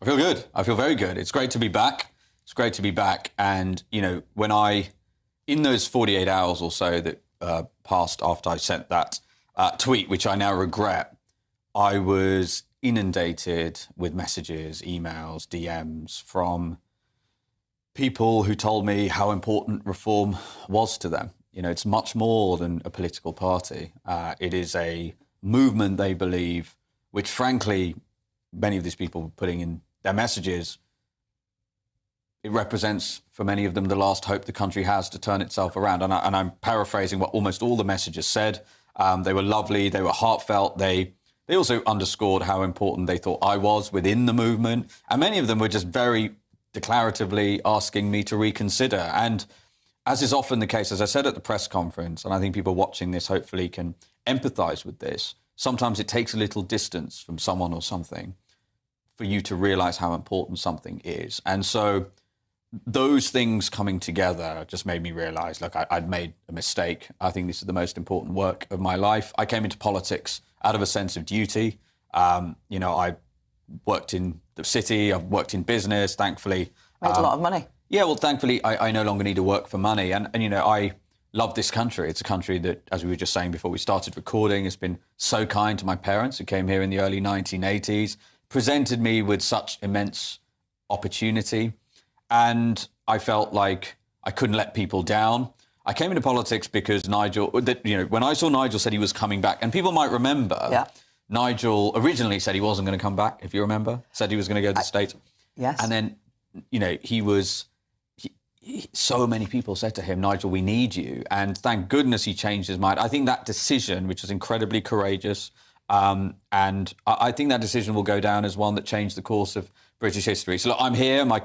I feel good. I feel very good. It's great to be back. It's great to be back. And, in those 48 hours or so that passed after I sent that tweet, which I now regret, I was inundated with messages, emails, DMs from people who told me how important reform was to them. It's much more than a political party. It is a movement, they believe, which frankly, many of these people were putting in their messages, it represents for many of them the last hope the country has to turn itself around. And I'm paraphrasing what almost all the messages said. They were lovely, they were heartfelt, they also underscored how important they thought I was within the movement. And many of them were just very declaratively asking me to reconsider. And as is often the case, as I said at the press conference, and I think people watching this hopefully can empathise with this, sometimes it takes a little distance from someone or something for you to realise how important something is. And so those things coming together just made me realise, look, I'd made a mistake. I think this is the most important work of my life. I came into politics out of a sense of duty. I worked in the city, I've worked in business, thankfully. Made a lot of money. Yeah, well, thankfully, I no longer need to work for money. And I love this country. It's a country that, as we were just saying before we started recording, has been so kind to my parents who came here in the early 1980s, presented me with such immense opportunity. And I felt like I couldn't let people down. I came into politics because when I saw Nigel said he was coming back, and people might remember, Nigel originally said he wasn't going to come back, if you remember, said he was going to go to the States. Yes. And then, so many people said to him, Nigel, we need you. And thank goodness he changed his mind. I think that decision, which was incredibly courageous, and I think that decision will go down as one that changed the course of British history. So look, I'm here. My